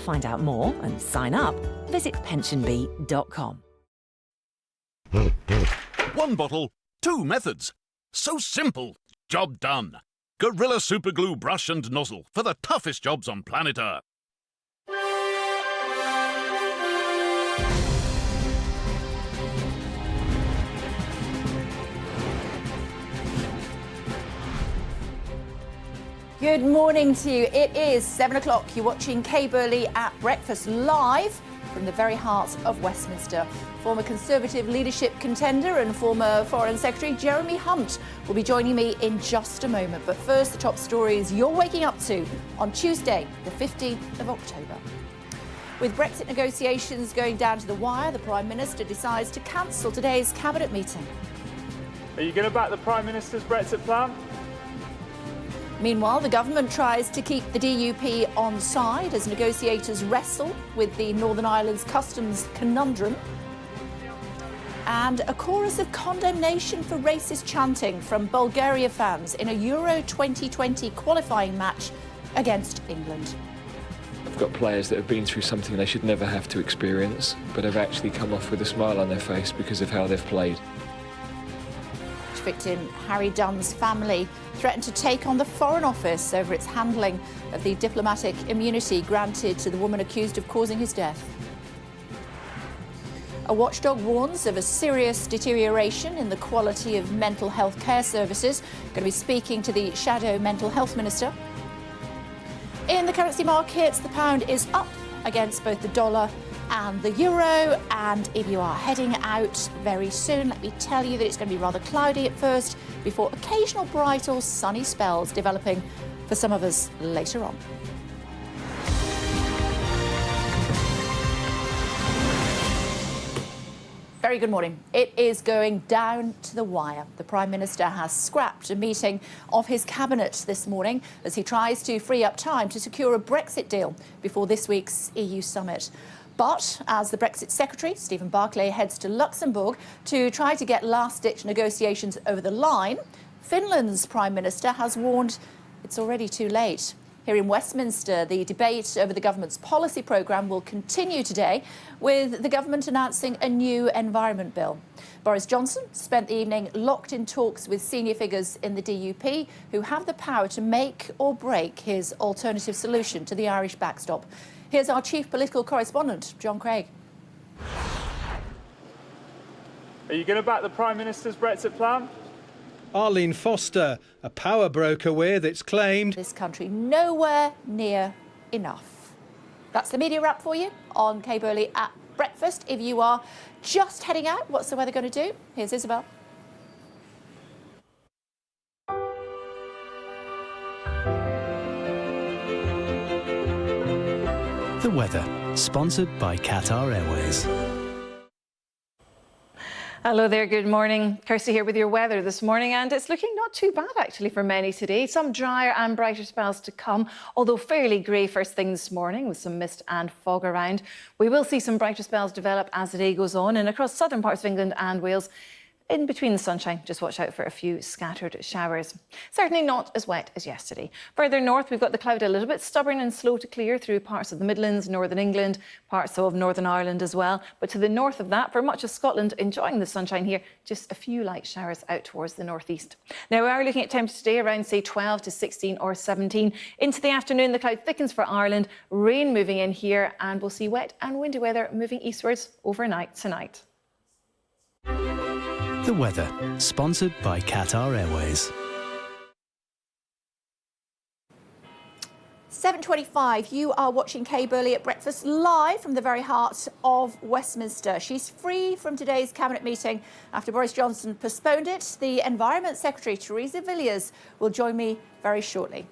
find out more and sign up, visit pensionbee.com. One bottle, two methods. So simple. Job done. Gorilla Superglue brush and nozzle for the toughest jobs on planet Earth. Good morning to you. It is 7 o'clock. You're watching Kay Burley at Breakfast live from the very heart of Westminster. Former Conservative leadership contender and former Foreign Secretary Jeremy Hunt will be joining me in just a moment. But first, the top stories you're waking up to on Tuesday, the 15th of October. With Brexit negotiations going down to the wire, the Prime Minister decides to cancel today's Cabinet meeting. Are you going to back the Prime Minister's Brexit plan? Meanwhile, the government tries to keep the DUP on side as negotiators wrestle with the Northern Ireland's customs conundrum. And a chorus of condemnation for racist chanting from Bulgaria fans in a Euro 2020 qualifying match against England. I've got players that have been through something they should never have to experience, but have actually come off with a smile on their face because of how they've played. Victim Harry Dunn's family threatened to take on the Foreign Office over its handling of the diplomatic immunity granted to the woman accused of causing his death. A watchdog warns of a serious deterioration in the quality of mental health care services. Going to be speaking to the shadow mental health minister. In the currency markets, the pound is up against both the dollar and the euro, and if you are heading out very soon, let me tell you that it's going to be rather cloudy at first before occasional bright or sunny spells developing for some of us later on. Very good morning. It is going down to the wire. The Prime Minister has scrapped a meeting of his cabinet this morning as he tries to free up time to secure a Brexit deal before this week's EU summit. But as the Brexit Secretary, Stephen Barclay, heads to Luxembourg to try to get last-ditch negotiations over the line, Finland's Prime Minister has warned it's already too late. Here in Westminster, the debate over the government's policy programme will continue today, with the government announcing a new environment bill. Boris Johnson spent the evening locked in talks with senior figures in the DUP who have the power to make or break his alternative solution to the Irish backstop. Here's our chief political correspondent, John Craig. Are you going to back the Prime Minister's Brexit plan? Arlene Foster, a power broker with, it's claimed, this country nowhere near enough. That's the media wrap for you on Kay Burley at Breakfast. If you are just heading out, what's the weather going to do? Here's Isabel. The weather, sponsored by Qatar Airways. Hello there, good morning. Kirsty here with your weather this morning, and it's looking not too bad actually for many today. Some drier and brighter spells to come, although fairly grey first thing this morning with some mist and fog around. We will see some brighter spells develop as the day goes on, and across southern parts of England and Wales, in between the sunshine, just watch out for a few scattered showers. Certainly not as wet as yesterday. Further north, we've got the cloud a little bit stubborn and slow to clear through parts of the Midlands, Northern England, parts of Northern Ireland as well. But to the north of that, for much of Scotland, enjoying the sunshine here, just a few light showers out towards the northeast. Now, we are looking at temperatures today around, say, 12 to 16 or 17. Into the afternoon, the cloud thickens for Ireland, rain moving in here, and we'll see wet and windy weather moving eastwards overnight tonight. The weather, sponsored by Qatar Airways. 7:25, you are watching Kay Burley at Breakfast live from the very heart of Westminster. She's free from today's Cabinet meeting after Boris Johnson postponed it. The Environment Secretary, Theresa Villiers, will join me very shortly.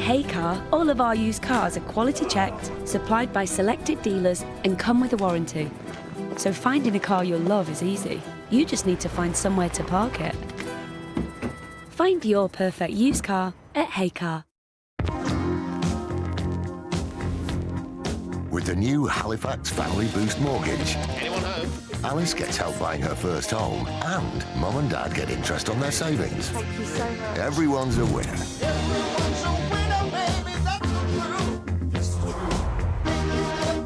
Heycar, all of our used cars are quality checked, supplied by selected dealers and come with a warranty. So finding a car you'll love is easy. You just need to find somewhere to park it. Find your perfect used car at Heycar. With the new Halifax Family Boost mortgage, Anyone home? Alice gets help buying her first home and Mum and Dad get interest on their savings. Thank you so much. Everyone's a winner. Everyone's a winner, baby, that's the truth. This is true.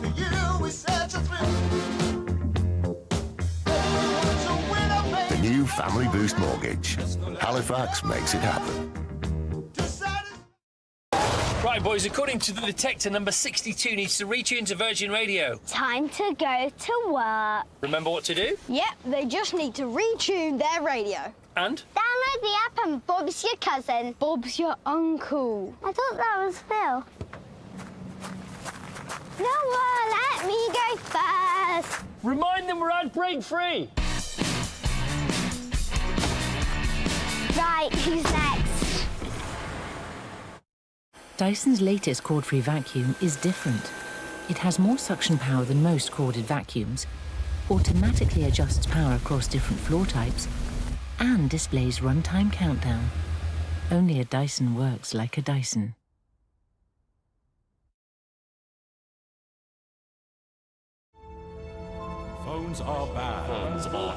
To you, we set you through. Everyone's a winner, baby. The new Family Boost mortgage. Halifax makes it happen. Right, boys, according to the detector, number 62 needs to retune to Virgin Radio. Time to go to work. Remember what to do? Yep, they just need to retune their radio. And? Download the app and Bob's your cousin. Bob's your uncle. I thought that was Phil. Noah, let me go first. Remind them we're ad break free. Right, who's next? Dyson's latest cord-free vacuum is different. It has more suction power than most corded vacuums, automatically adjusts power across different floor types, and displays runtime countdown. Only a Dyson works like a Dyson. Phones are bad. Phones are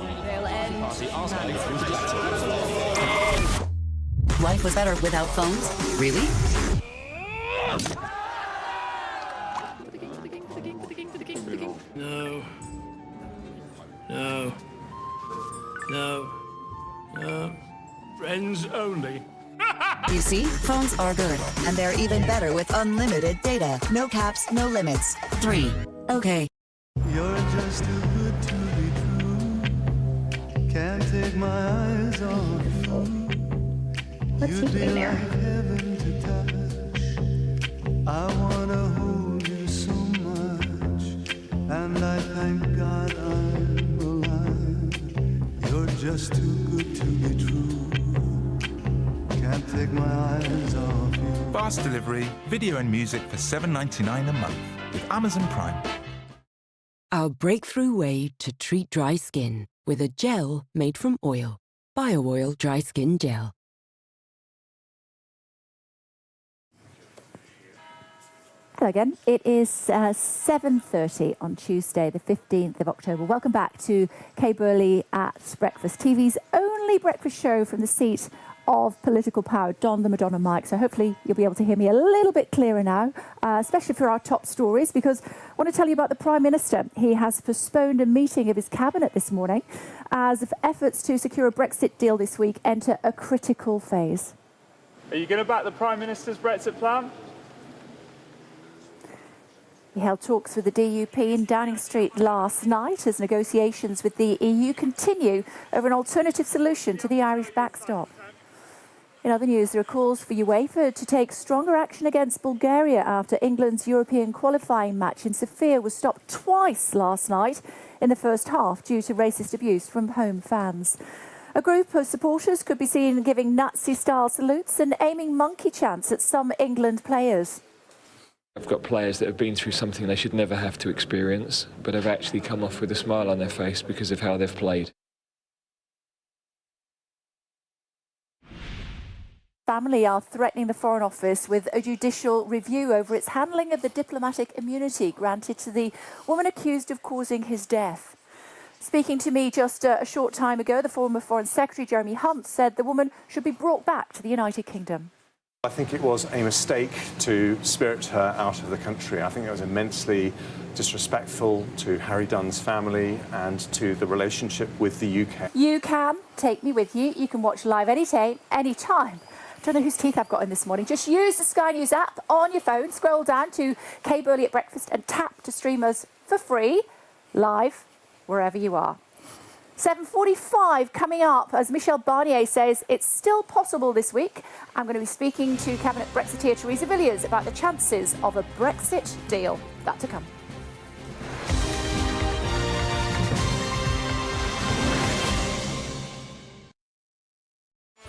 Life was better without phones? Really? No. No. No. No. Friends only. You see, phones are good, and they're even better with unlimited data. No caps, no limits. 3. Okay. You're just too good to be true. Can't take my eyes off you. What's he doing there? Heaven to touch. I wanna hold you so much, and I thank God I'm alive. You're just too good to be true. Can't take my eyes off you. Fast delivery, video and music for $7.99 a month with Amazon Prime. Our breakthrough way to treat dry skin with a gel made from oil. BioOil Dry Skin Gel. Hello again. It is 7:30 on Tuesday, the 15th of October. Welcome back to Kay Burley at Breakfast, TV's only breakfast show from the seat of political power, Don the Madonna Mike. So hopefully you'll be able to hear me a little bit clearer now, especially for our top stories, because I want to tell you about the Prime Minister. He has postponed a meeting of his cabinet this morning as efforts to secure a Brexit deal this week enter a critical phase. Are you going to back the Prime Minister's Brexit plan? He held talks with the DUP in Downing Street last night as negotiations with the EU continue over an alternative solution to the Irish backstop. In other news, there are calls for UEFA to take stronger action against Bulgaria after England's European qualifying match in Sofia was stopped twice last night in the first half due to racist abuse from home fans. A group of supporters could be seen giving Nazi-style salutes and aiming monkey chants at some England players. I've got players that have been through something they should never have to experience, but have actually come off with a smile on their face because of how they've played. Family are threatening the Foreign Office with a judicial review over its handling of the diplomatic immunity granted to the woman accused of causing his death. Speaking to me just a short time ago, the former Foreign Secretary Jeremy Hunt said the woman should be brought back to the United Kingdom. I think it was a mistake to spirit her out of the country. I think it was immensely disrespectful to Harry Dunn's family and to the relationship with the UK. You can take me with you. You can watch live anytime. Don't know whose teeth I've got in this morning. Just use the Sky News app on your phone, scroll down to Kay Burley at Breakfast and tap to stream us for free, live, wherever you are. 7:45 coming up, as Michel Barnier says it's still possible this week. I'm going to be speaking to Cabinet Brexiteer Theresa Villiers about the chances of a Brexit deal. That to come.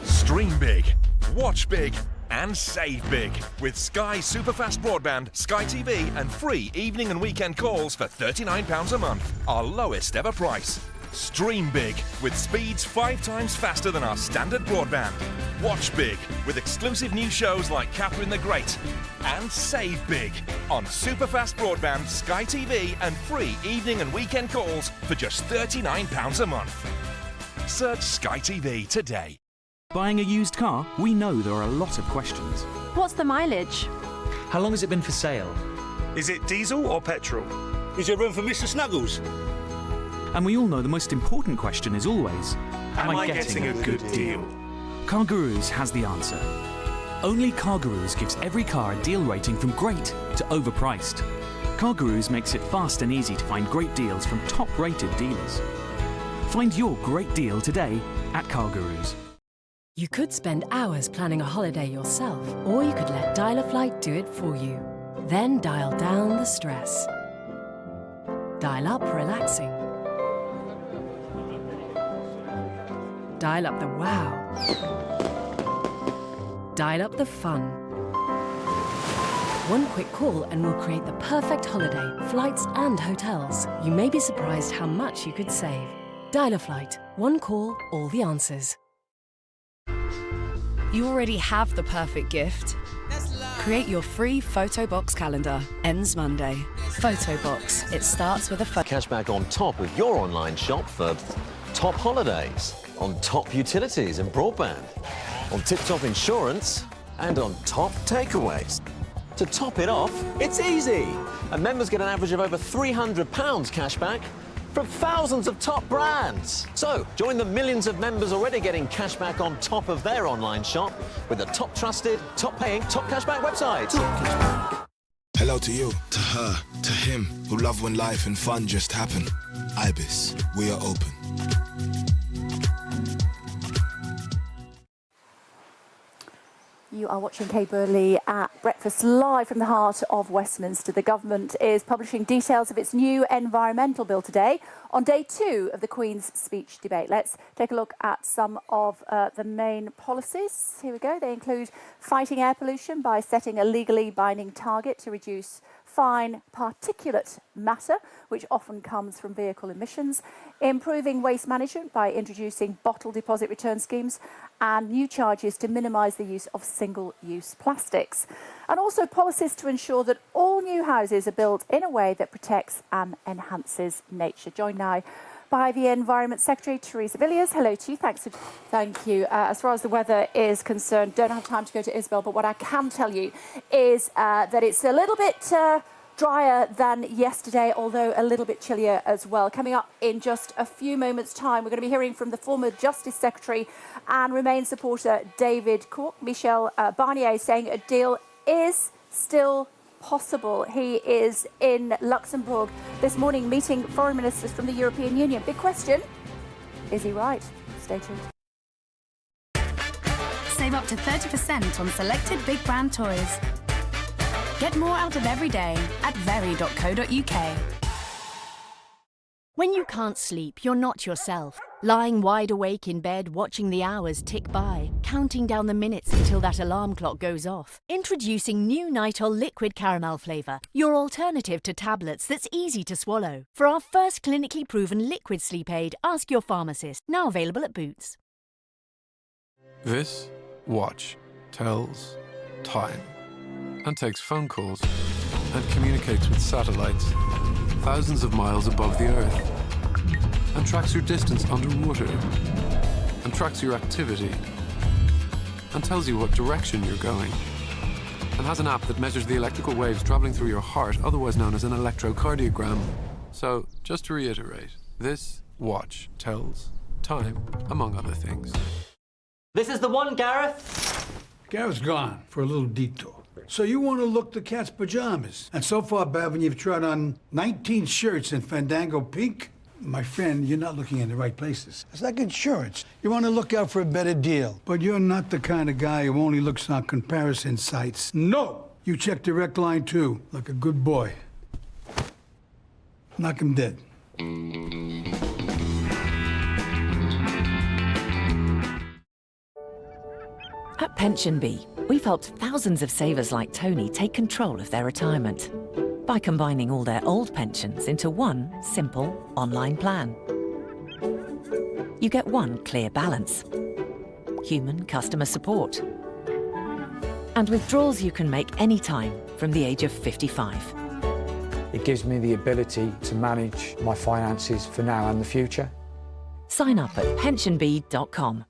Stream big. Watch big and save big with Sky Superfast Broadband, Sky TV and free evening and weekend calls for £39 a month, our lowest ever price. Stream big with speeds 5 times faster than our standard broadband. Watch big with exclusive new shows like Catherine the Great. And save big on Superfast Broadband, Sky TV and free evening and weekend calls for just £39 a month. Search Sky TV today. Buying a used car? We know there are a lot of questions. What's the mileage? How long has it been for sale? Is it diesel or petrol? Is there room for Mr. Snuggles? And we all know the most important question is always, Am I getting a good deal? Car Gurus has the answer. Only Car Gurus gives every car a deal rating from great to overpriced. Car Gurus makes it fast and easy to find great deals from top-rated dealers. Find your great deal today at Car Gurus. You could spend hours planning a holiday yourself, or you could let Dial-A-Flight do it for you. Then dial down the stress. Dial up relaxing. Dial up the wow. Dial up the fun. One quick call and we'll create the perfect holiday, flights and hotels. You may be surprised how much you could save. Dial-A-Flight. One call, all the answers. You already have the perfect gift. Create your free photo box calendar. Ends Monday. Photo box. It starts with a photo. Cashback on top with your online shop for top holidays, on top utilities and broadband, on tip-top insurance, and on top takeaways. To top it off, it's easy. And members get an average of over £300 cashback from thousands of top brands. So, join the millions of members already getting cashback on top of their online shop with the top trusted, top paying, top cashback website. Hello to you, to her, to him, who love when life and fun just happen. Ibis, we are open. You are watching Kay Burley at Breakfast live from the heart of Westminster. The government is publishing details of its new environmental bill today on day 2 of the Queen's speech debate. Let's take a look at some of the main policies. Here we go. They include fighting air pollution by setting a legally binding target to reduce fine particulate matter, which often comes from vehicle emissions, improving waste management by introducing bottle deposit return schemes and new charges to minimise the use of single-use plastics. And also policies to ensure that all new houses are built in a way that protects and enhances nature. Joined now by the Environment Secretary, Teresa Villiers. Hello to you. Thank you. As far as the weather is concerned, don't have time to go to Isabel, but what I can tell you is that it's a little bit drier than yesterday, although a little bit chillier as well. Coming up in just a few moments' time, we're going to be hearing from the former Justice Secretary and Remain supporter David Cork. Michel Barnier saying a deal is still possible. He is in Luxembourg this morning meeting foreign ministers from the European Union. Big question, is he right? Stay tuned. Save up to 30% on selected big brand toys. Get more out of every day at very.co.uk. When you can't sleep, you're not yourself. Lying wide awake in bed, watching the hours tick by, counting down the minutes until that alarm clock goes off. Introducing new Nitol Liquid Caramel flavour, your alternative to tablets that's easy to swallow. For our first clinically proven liquid sleep aid, ask your pharmacist. Now available at Boots. This watch tells time and takes phone calls and communicates with satellites thousands of miles above the Earth, and tracks your distance underwater, and tracks your activity, and tells you what direction you're going, and has an app that measures the electrical waves traveling through your heart, otherwise known as an electrocardiogram. So, just to reiterate, this watch tells time, among other things. This is the one, Gareth. Gareth's gone for a little detour. So you want to look the cat's pajamas. And so far, Bevan, you've tried on 19 shirts in Fandango pink. My friend, you're not looking in the right places. It's like insurance. You want to look out for a better deal. But you're not the kind of guy who only looks on comparison sites. No! You check Direct Line too, like a good boy. Knock him dead. At At PensionBee, we've helped thousands of savers like Tony take control of their retirement by combining all their old pensions into one simple online plan. You get one clear balance, human customer support, and withdrawals you can make anytime from the age of 55. It gives me the ability to manage my finances for now and the future. Sign up at pensionbee.com.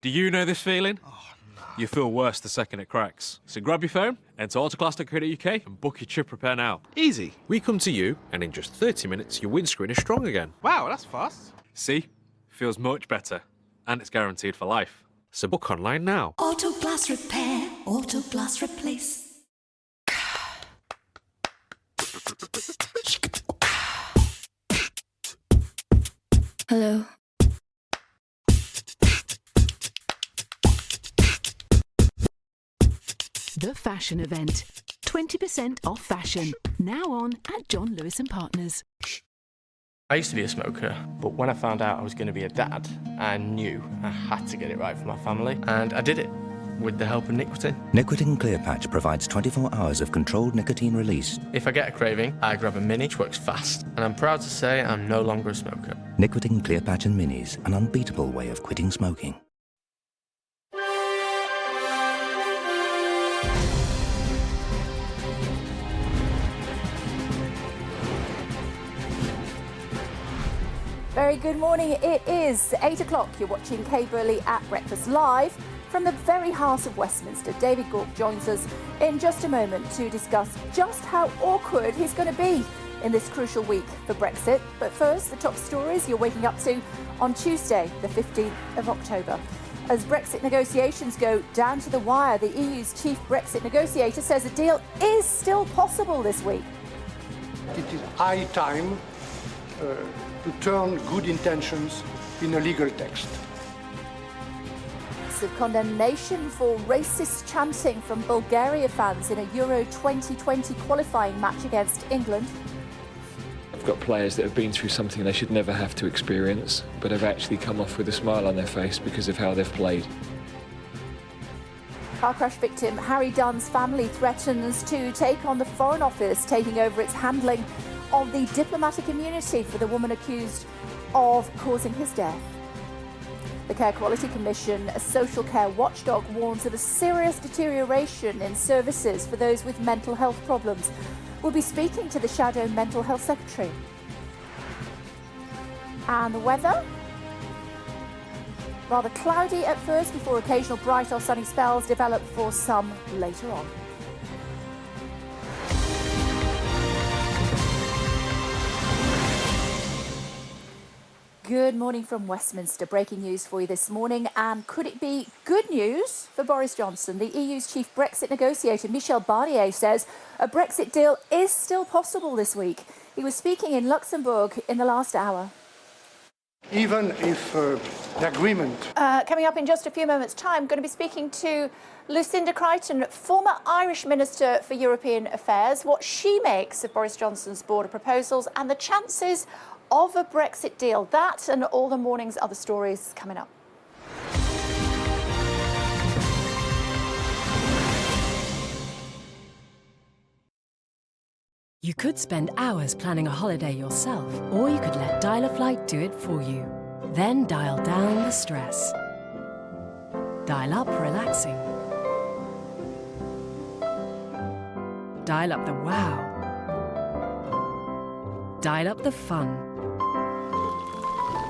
Do you know this feeling? Oh, no. You feel worse the second it cracks. So grab your phone, enter autoclass.co.uk and book your chip repair now. Easy. We come to you and in just 30 minutes your windscreen is strong again. Wow, that's fast. See? Feels much better. And it's guaranteed for life. So book online now. Autoglass repair, Autoglass replace. Hello. The Fashion Event. 20% off fashion. Now on at John Lewis & Partners. I used to be a smoker, but when I found out I was going to be a dad, I knew I had to get it right for my family, and I did it with the help of nicotine. Nicotine Clear Patch provides 24 hours of controlled nicotine release. If I get a craving, I grab a mini, which works fast, and I'm proud to say I'm no longer a smoker. Nicotine Clear Patch and Minis, an unbeatable way of quitting smoking. Very good morning. It is 8 o'clock. You're watching Kay Burley at Breakfast Live from the very heart of Westminster. David Gork joins us in just a moment to discuss just how awkward he's going to be in this crucial week for Brexit. But first, the top stories you're waking up to on Tuesday, the 15th of October. As Brexit negotiations go down to the wire, the EU's chief Brexit negotiator says a deal is still possible this week. It is high time to turn good intentions in a legal text. Of condemnation for racist chanting from Bulgaria fans in a Euro 2020 qualifying match against England. I've got players that have been through something they should never have to experience, but have actually come off with a smile on their face because of how they've played. Car crash victim Harry Dunn's family threatens to take on the Foreign Office, taking over its handling of the diplomatic immunity for the woman accused of causing his death. The Care Quality Commission, a social care watchdog, warns of a serious deterioration in services for those with mental health problems. We'll be speaking to the Shadow Mental Health Secretary. And the weather? Rather cloudy at first before occasional bright or sunny spells develop for some later on. Good morning from Westminster. Breaking news for you this morning. And could it be good news for Boris Johnson? The EU's chief Brexit negotiator, Michel Barnier, says a Brexit deal is still possible this week. He was speaking in Luxembourg in the last hour. Even if the agreement... Coming up in just a few moments' time, going to be speaking to Lucinda Crichton, former Irish Minister for European Affairs, what she makes of Boris Johnson's border proposals and the chances of a Brexit deal. That and all the morning's other stories coming up. You could spend hours planning a holiday yourself, or you could let Dial-A-Flight do it for you. Then dial down the stress. Dial up relaxing. Dial up the wow. Dial up the fun.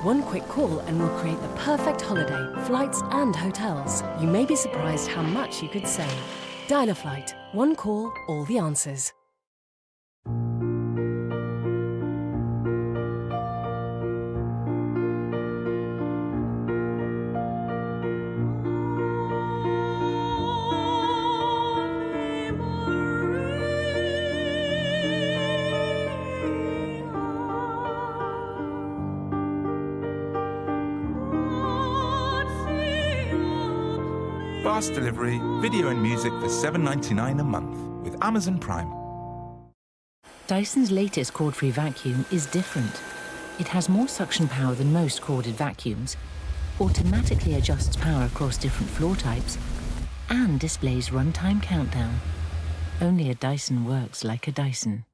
One quick call and we'll create the perfect holiday, flights and hotels. You may be surprised how much you could save. Dial-A-Flight. One call, all the answers. Fast delivery, video and music for $7.99 a month with Amazon Prime. Dyson's latest cord-free vacuum is different. It has more suction power than most corded vacuums, automatically adjusts power across different floor types, and displays runtime countdown. Only a Dyson works like a Dyson.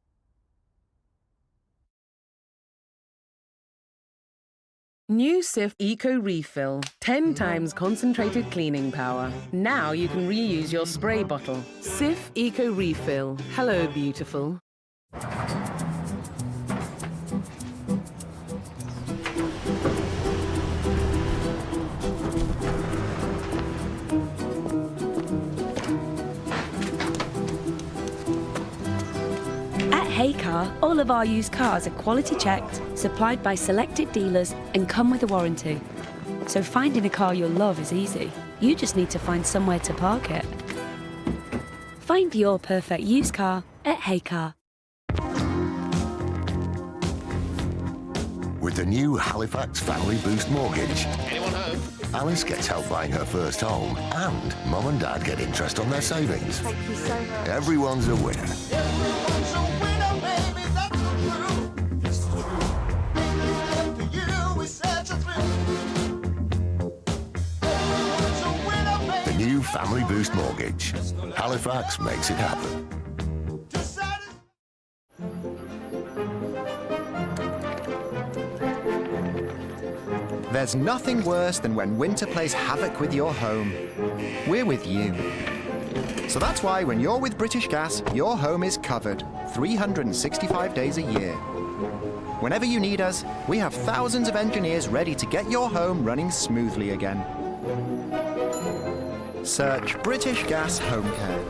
New Cif Eco Refill, 10 times concentrated cleaning power. Now you can reuse your spray bottle. Cif Eco Refill. Hello, beautiful. At Heycar, all of our used cars are quality checked, supplied by selected dealers, and come with a warranty. So finding a car you'll love is easy. You just need to find somewhere to park it. Find your perfect used car at Heycar. With the new Halifax Family Boost mortgage, Anyone home? Alice gets help buying her first home, and Mum and Dad get interest on their savings. Thank you so much. Everyone's a winner. Everyone's a winner, baby, that's the truth. It's the truth. For you, it's such a thrill. Everyone's a winner, baby. The new Family Boost mortgage. Halifax makes it happen. There's nothing worse than when winter plays havoc with your home. We're with you. So that's why when you're with British Gas, your home is covered 365 days a year. Whenever you need us, we have thousands of engineers ready to get your home running smoothly again. Search British Gas Home Care.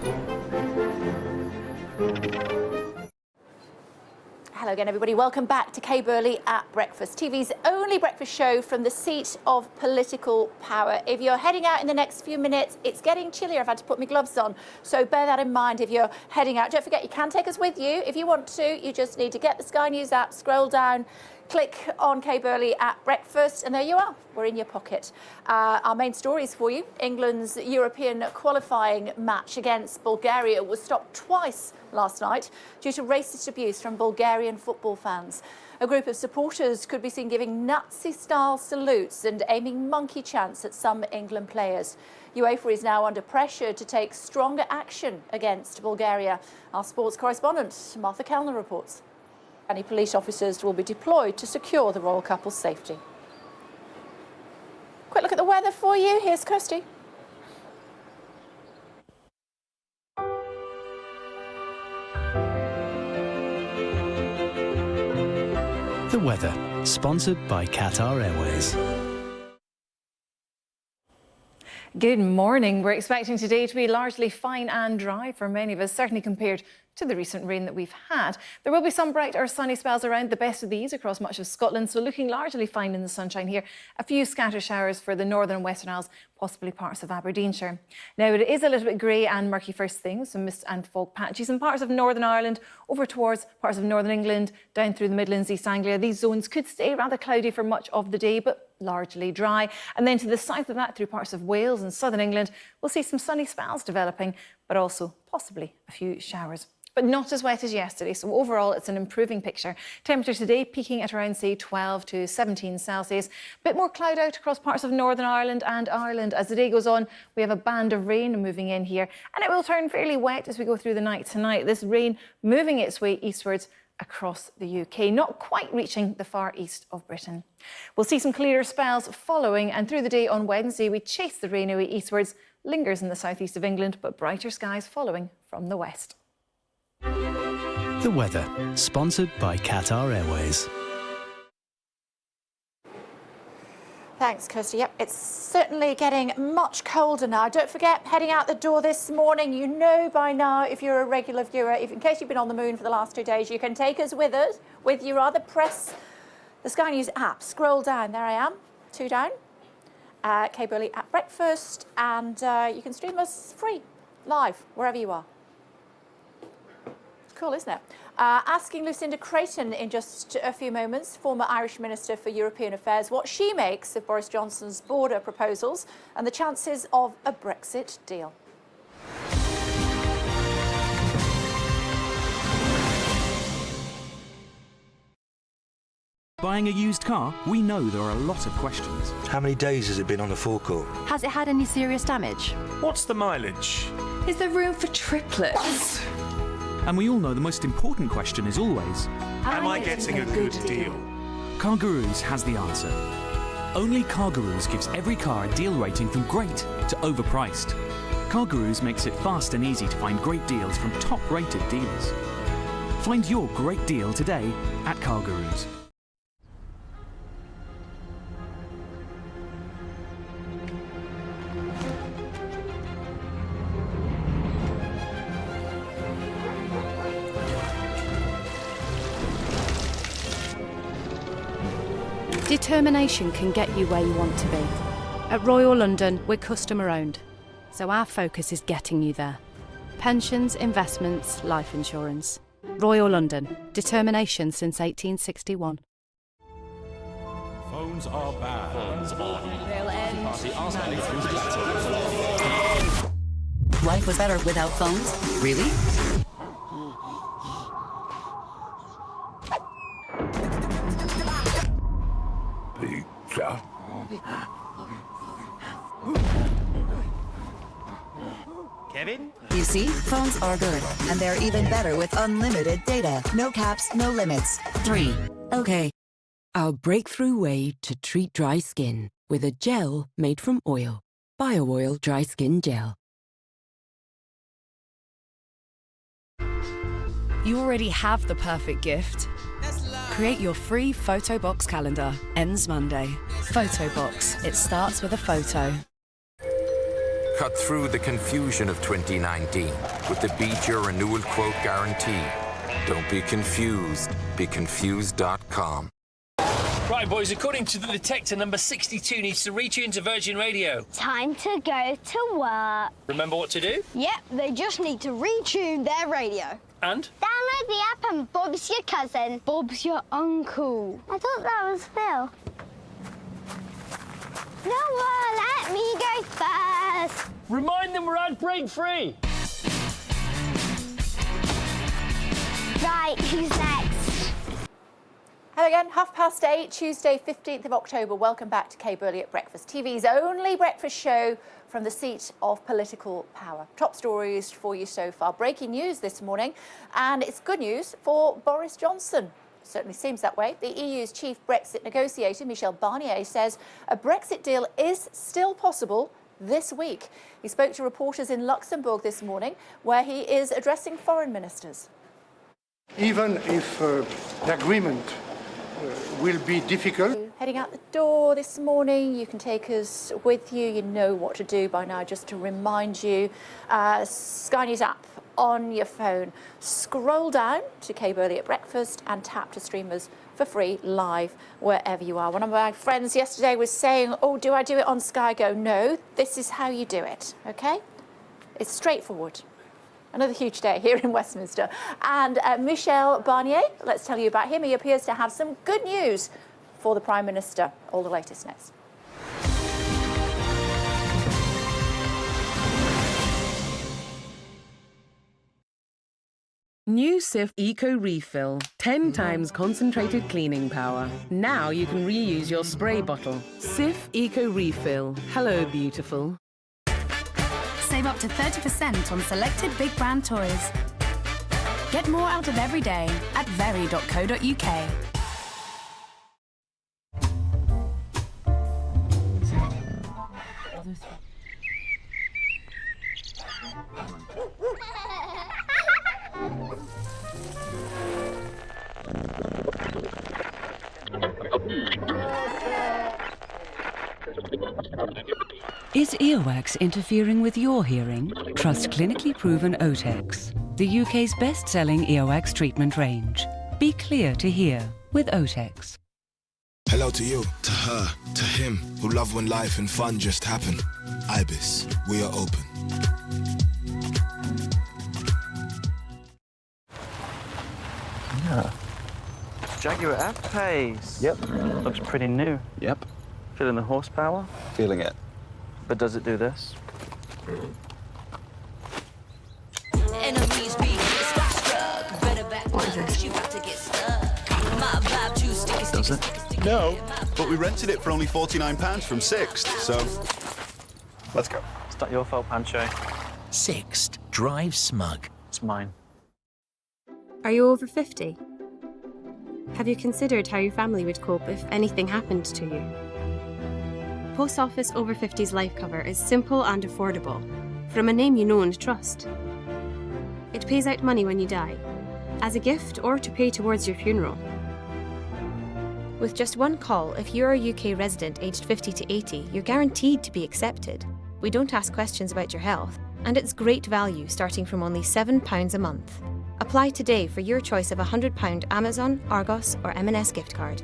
Hello again, everybody. Welcome back to Kay Burley at Breakfast, TV's only breakfast show from the seat of political power. If you're heading out in the next few minutes, it's getting chillier. I've had to put my gloves on, so bear that in mind if you're heading out. Don't forget, you can take us with you if you want to. You just need to get the Sky News app, scroll down, click on Kay Burley at Breakfast, and there you are. We're in your pocket. Our main stories for you. England's European qualifying match against Bulgaria was stopped twice last night due to racist abuse from Bulgarian football fans. A group of supporters could be seen giving Nazi-style salutes and aiming monkey chants at some England players. UEFA is now under pressure to take stronger action against Bulgaria. Our sports correspondent, Martha Kellner, reports. Any police officers will be deployed to secure the royal couple's safety. Quick look at the weather for you. Here's Kirsty. The weather, sponsored by Qatar Airways. Good morning. We're expecting today to be largely fine and dry for many of us, certainly compared to the recent rain that we've had. There will be some bright or sunny spells around, the best of these across much of Scotland, so looking largely fine in the sunshine here. A few scattered showers for the northern and western Isles, possibly parts of Aberdeenshire. Now, it is a little bit grey and murky first thing, some mist and fog patches in parts of Northern Ireland, over towards parts of Northern England, down through the Midlands, East Anglia. These zones could stay rather cloudy for much of the day, but largely dry. And then to the south of that, through parts of Wales and southern England, we'll see some sunny spells developing, but also possibly a few showers. But not as wet as yesterday, so overall it's an improving picture. Temperature today peaking at around, say, 12 to 17 Celsius. A bit more cloud out across parts of Northern Ireland and Ireland. As the day goes on, we have a band of rain moving in here, and it will turn fairly wet as we go through the night tonight. This rain moving its way eastwards across the UK, not quite reaching the far east of Britain. We'll see some clearer spells following, and through the day on Wednesday, we chase the rain away eastwards, lingers in the southeast of England, but brighter skies following from the west. The weather, sponsored by Qatar Airways. Thanks, Kirsty. Yep, it's certainly getting much colder now. Don't forget, heading out the door this morning, you know by now, if you're a regular viewer, in case you've been on the moon for the last 2 days, you can take us with you rather. Press the Sky News app, scroll down. There I am, 2 down. Kay Burley at Breakfast, and you can stream us free, live, wherever you are. Cool, isn't it? Asking Lucinda Creighton in just a few moments, former Irish Minister for European Affairs, what she makes of Boris Johnson's border proposals and the chances of a Brexit deal. Buying a used car, we know there are a lot of questions. How many days has it been on the forecourt? Has it had any serious damage? What's the mileage? Is there room for triplets? And we all know the most important question is always, Am I getting a good deal? Car Gurus has the answer. Only Car Gurus gives every car a deal rating from great to overpriced. Car Gurus makes it fast and easy to find great deals from top-rated dealers. Find your great deal today at Car Gurus. Determination can get you where you want to be. At Royal London, we're customer owned, so our focus is getting you there. Pensions, investments, life insurance. Royal London. Determination since 1861. Phones are bad. Phones are Life was better without phones? Really? Kevin? You see, phones are good, and they're even better with unlimited data. No caps, no limits. 3. Okay. Our breakthrough way to treat dry skin with a gel made from oil. BioOil Dry Skin Gel. You already have the perfect gift. Create your free photo box calendar. Ends Monday. Photo box. It starts with a photo. Cut through the confusion of 2019 with the Beat Your Renewal Quote Guarantee. Don't be confused. Be confused.com. Right, boys, according to the detector, number 62 needs to retune to Virgin Radio. Time to go to work. Remember what to do? Yep, they just need to retune their radio. And? Download the app and Bob's your cousin. Bob's your uncle. I thought that was Phil. Noah, let me go first. Remind them we're ad break free. Right, who's next? Hello again, 8:30, Tuesday, 15th of October. Welcome back to Kay Burley at Breakfast, TV's only breakfast show from the seat of political power. Top stories for you so far. Breaking news this morning, and it's good news for Boris Johnson. It certainly seems that way. The EU's chief Brexit negotiator, Michel Barnier, says a Brexit deal is still possible this week. He spoke to reporters in Luxembourg this morning, where he is addressing foreign ministers. Even if the agreement will be difficult. Heading out the door this morning, you can take us with you. You know what to do by now, just to remind you. Sky News app on your phone. Scroll down to Kay Burley at Breakfast and tap to stream us for free live wherever you are. One of my friends yesterday was saying, oh, do I do it on Sky Go? No, this is how you do it, OK? It's straightforward. Another huge day here in Westminster. And Michel Barnier, let's tell you about him. He appears to have some good news for the Prime Minister. All the latest next. New Cif Eco Refill. 10 times concentrated cleaning power. Now you can reuse your spray bottle. Cif Eco Refill. Hello, beautiful. Save up to 30% on selected big brand toys. Get more out of every day at very.co.uk. Is earwax interfering with your hearing? Trust clinically proven Otex, the UK's best-selling earwax treatment range. Be clear to hear with Otex. Hello to you, to her, to him, who love when life and fun just happen. Ibis, we are open. Yeah. Jaguar F-Pace. Yep. Looks pretty new. Yep. Feeling the horsepower? Feeling it. But does it do this? What is this? was it? No, but we rented it for only £49 from Sixt, so let's go. It's not your fault, Pancho. Sixt, drive smug. It's mine. Are you over 50? Have you considered how your family would cope if anything happened to you? Post Office Over 50s life cover is simple and affordable, from a name you know and trust. It pays out money when you die, as a gift or to pay towards your funeral. With just one call, if you're a UK resident aged 50 to 80, you're guaranteed to be accepted. We don't ask questions about your health, and it's great value starting from only £7 a month. Apply today for your choice of a £100 Amazon, Argos or M&S gift card.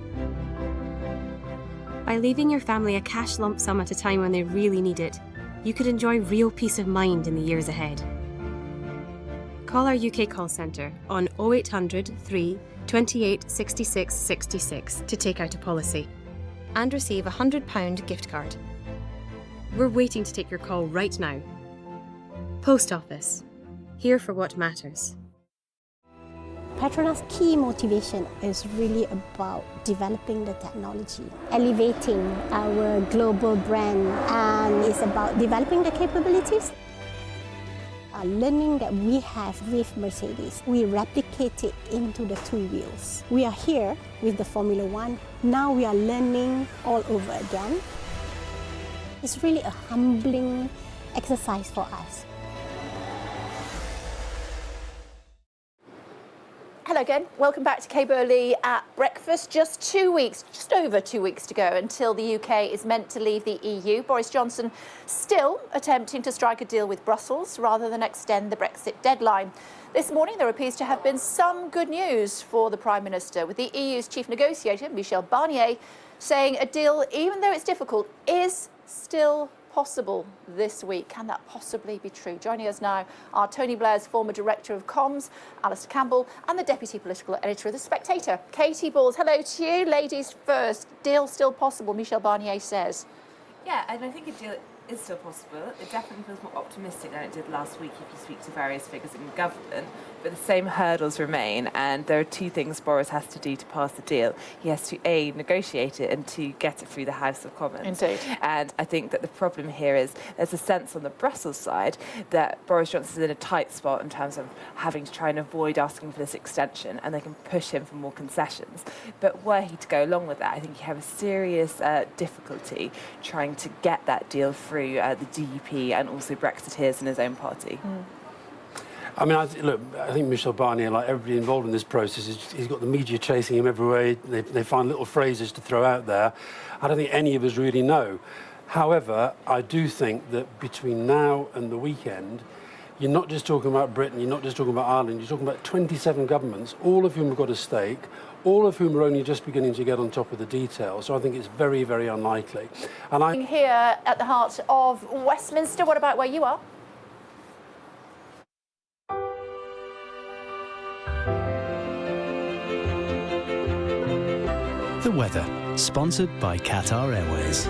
By leaving your family a cash lump sum at a time when they really need it, you could enjoy real peace of mind in the years ahead. Call our UK call centre on 0800 3 28 66 66 to take out a policy and receive a £100 gift card. We're waiting to take your call right now. Post Office, here for what matters. Petronas' key motivation is really about developing the technology, elevating our global brand, and it's about developing the capabilities. Learning that we have with Mercedes, we replicate it into the two wheels. We are here with the Formula One. Now we are learning all over again. It's really a humbling exercise for us. Hello again. Welcome back to Kate Burley at breakfast. Just over 2 weeks to go until the UK is meant to leave the EU. Boris Johnson still attempting to strike a deal with Brussels rather than extend the Brexit deadline. This morning there appears to have been some good news for the Prime Minister, with the EU's chief negotiator, Michel Barnier, saying a deal, even though it's difficult, is still possible this week. Can that possibly be true? Joining us now are Tony Blair's former Director of Comms, Alistair Campbell, and the Deputy Political Editor of The Spectator, Katie Balls. Hello to you. Ladies first. Deal still possible, Michel Barnier says. Yeah, and I think a deal is still possible. It definitely feels more optimistic than it did last week if you speak to various figures in government. But the same hurdles remain, and there are two things Boris has to do to pass the deal. He has to, A, negotiate it, and to get it through the House of Commons. Indeed. And I think that the problem here is there's a sense on the Brussels side that Boris Johnson's in a tight spot in terms of having to try and avoid asking for this extension, and they can push him for more concessions. But were he to go along with that, I think you have a serious difficulty trying to get that deal through the DUP and also Brexiteers in his own party. I mean, I think Michel Barnier, like everybody involved in this process, he's got the media chasing him everywhere. They find little phrases to throw out there. I don't think any of us really know. However, I do think that between now and the weekend, you're not just talking about Britain, you're not just talking about Ireland, you're talking about 27 governments, all of whom have got a stake, all of whom are only just beginning to get on top of the details. So I think it's very, very unlikely. And Here at the heart of Westminster, what about where you are? The weather, sponsored by Qatar Airways.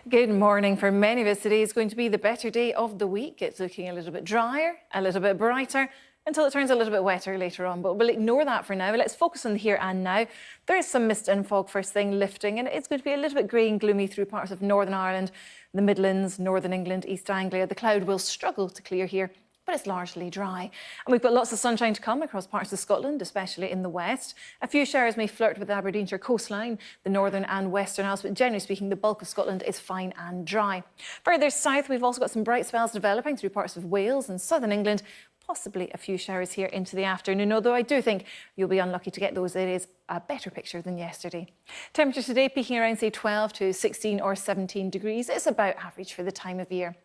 Good morning. For many of us, today is going to be the better day of the week. It's looking a little bit drier, a little bit brighter, until it turns a little bit wetter later on. But we'll ignore that for now. Let's focus on the here and now. There is some mist and fog first thing lifting, and it's going to be a little bit grey and gloomy through parts of Northern Ireland, the Midlands, Northern England, East Anglia. The cloud will struggle to clear here, but it's largely dry. And we've got lots of sunshine to come across parts of Scotland, especially in the west. A few showers may flirt with the Aberdeenshire coastline, the northern and western Isles, but generally speaking, the bulk of Scotland is fine and dry. Further south, we've also got some bright spells developing through parts of Wales and southern England, possibly a few showers here into the afternoon, although I do think you'll be unlucky to get those. It is a better picture than yesterday. Temperatures today peaking around, say, 12 to 16 or 17 degrees. It's about average for the time of year.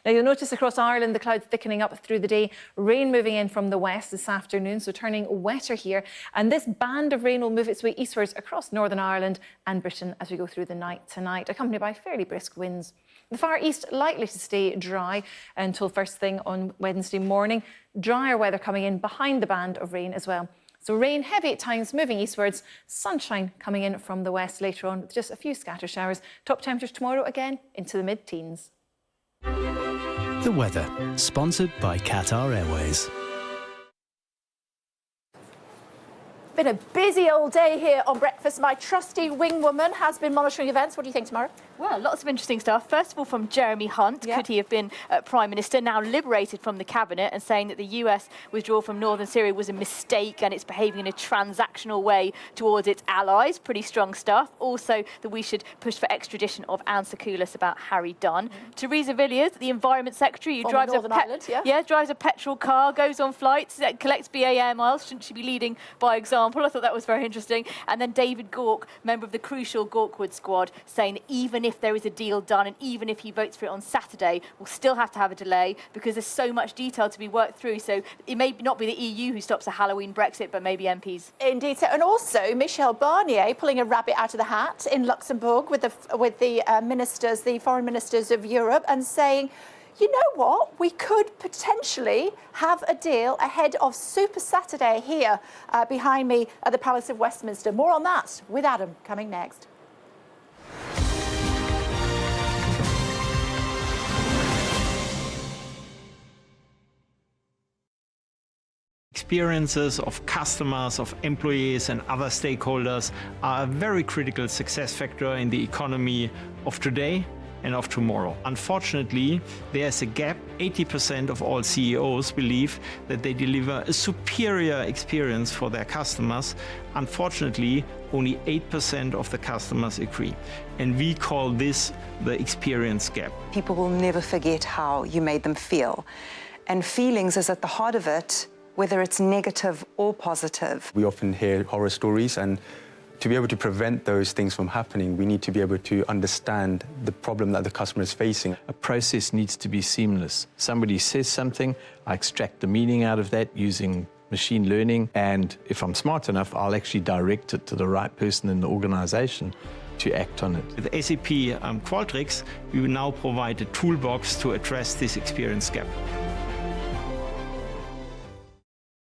Now, you'll notice across Ireland, the clouds thickening up through the day, rain moving in from the west this afternoon, so turning wetter here. And this band of rain will move its way eastwards across Northern Ireland and Britain as we go through the night tonight, accompanied by fairly brisk winds. The far east likely to stay dry until first thing on Wednesday morning. Drier weather coming in behind the band of rain as well. So rain heavy at times moving eastwards, sunshine coming in from the west later on with just a few scatter showers. Top temperatures tomorrow again into the mid-teens. The weather, sponsored by Qatar Airways. Been a busy old day here on Breakfast. My trusty wing woman has been monitoring events. What do you think, Tamara? Well, lots of interesting stuff. First of all, from Jeremy Hunt. Could he have been Prime Minister, now liberated from the cabinet and saying that the US withdrawal from northern Syria was a mistake and it's behaving in a transactional way towards its allies. Pretty strong stuff. Also, that we should push for extradition of Anne Sakoulas about Harry Dunn. Theresa Villiers, the Environment Secretary, who drives drives a petrol car, goes on flights, collects BA air miles. Shouldn't she be leading by example? I thought that was very interesting. And then David Gauke, member of the crucial Gawkwood squad, saying that even if there is a deal done and even if he votes for it on Saturday, we'll still have to have a delay because there's so much detail to be worked through. So it may not be the EU who stops a Halloween Brexit, but maybe MPs. Indeed. And also Michel Barnier pulling a rabbit out of the hat in Luxembourg with the ministers, the foreign ministers of Europe, and saying, you know what, we could potentially have a deal ahead of Super Saturday here behind me at the Palace of Westminster. More on that with Adam coming next. Experiences of customers, of employees and other stakeholders are a very critical success factor in the economy of today and of tomorrow. Unfortunately, there's a gap. 80% of all CEOs believe that they deliver a superior experience for their customers. Unfortunately, only 8% of the customers agree. And we call this the experience gap. People will never forget how you made them feel. And feelings is at the heart of it, whether it's negative or positive. We often hear horror stories, and to be able to prevent those things from happening, we need to be able to understand the problem that the customer is facing. A process needs to be seamless. Somebody says something, I extract the meaning out of that using machine learning, and if I'm smart enough, I'll actually direct it to the right person in the organization to act on it. With SAP Qualtrics, we will now provide a toolbox to address this experience gap.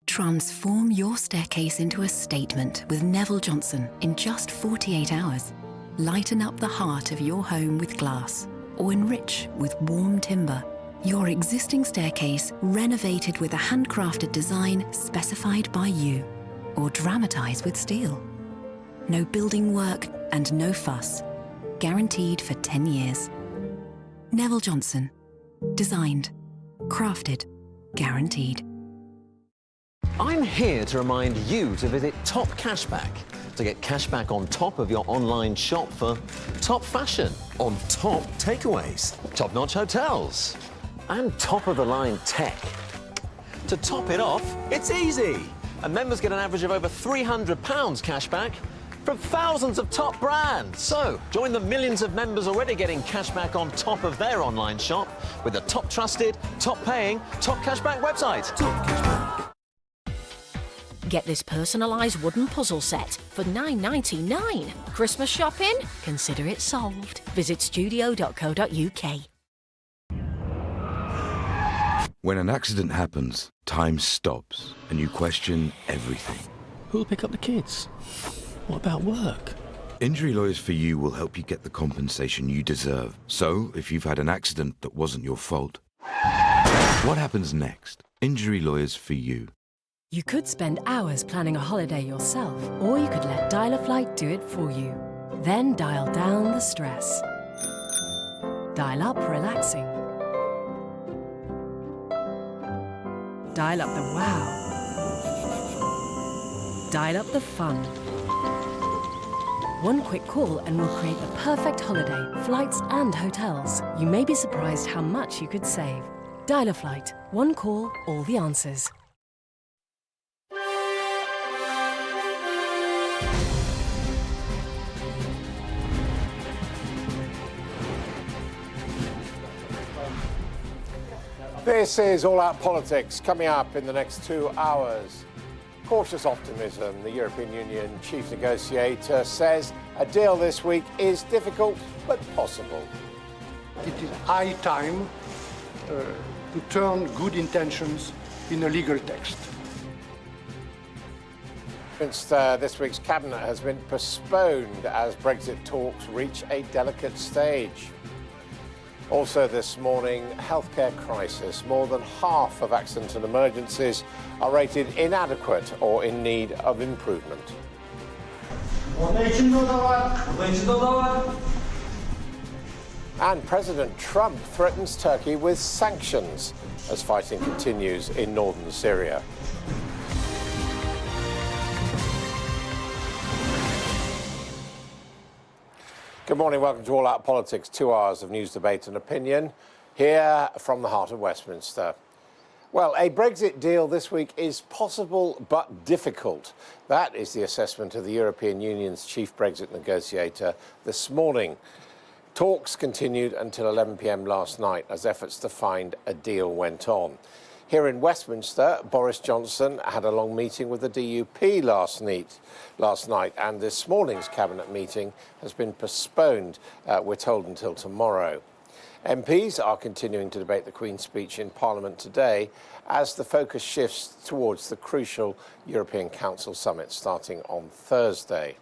Transform your staircase into a statement with Neville Johnson in just 48 hours. Lighten up the heart of your home with glass or enrich with warm timber. Your existing staircase renovated with a handcrafted design specified by you, or dramatize with steel. No building work and no fuss. Guaranteed for 10 years. Neville Johnson. Designed, crafted, guaranteed. I'm here to remind you to visit Top Cashback to get cashback on top of your online shop for top fashion, on top takeaways, top-notch hotels, and top-of-the-line tech. To top it off, it's easy. And members get an average of over £300 cashback from thousands of top brands. So, join the millions of members already getting cashback on top of their online shop with the top trusted, top paying, top cashback website. Top Cashback. Get this personalised wooden puzzle set for £9.99. Christmas shopping? Consider it solved. Visit studio.co.uk. When an accident happens, time stops and you question everything. Who'll pick up the kids? What about work? Injury Lawyers for You will help you get the compensation you deserve. So, if you've had an accident that wasn't your fault, what happens next? Injury Lawyers for You. You could spend hours planning a holiday yourself, or you could let Dial-A-Flight do it for you. Then dial down the stress. Dial up relaxing. Dial up the wow. Dial up the fun. One quick call and we'll create the perfect holiday, flights and hotels. You may be surprised how much you could save. Dial-A-Flight. One call, all the answers. This is All Out Politics, coming up in the next 2 hours. Cautious optimism. The European Union chief negotiator says a deal this week is difficult but possible. It is high time to turn good intentions in a legal text. This week's cabinet has been postponed as Brexit talks reach a delicate stage. Also this morning, healthcare crisis. More than half of accidents and emergencies are rated inadequate or in need of improvement. And President Trump threatens Turkey with sanctions as fighting continues in northern Syria. Good morning, welcome to All Out Politics, 2 hours of news, debate and opinion, here from the heart of Westminster. Well, a Brexit deal this week is possible but difficult. That is the assessment of the European Union's chief Brexit negotiator this morning. Talks continued until 11 p.m. last night as efforts to find a deal went on. Here in Westminster, Boris Johnson had a long meeting with the DUP last night, and this morning's cabinet meeting has been postponed, we're told, until tomorrow. MPs are continuing to debate the Queen's speech in Parliament today as the focus shifts towards the crucial European Council summit starting on Thursday.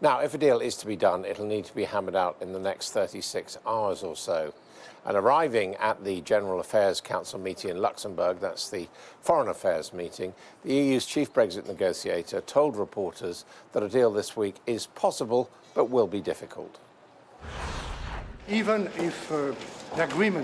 Now, if a deal is to be done, it'll need to be hammered out in the next 36 hours or so. And arriving at the General Affairs Council meeting in Luxembourg, that's the Foreign Affairs meeting, the EU's chief Brexit negotiator told reporters that a deal this week is possible but will be difficult. Even if the agreement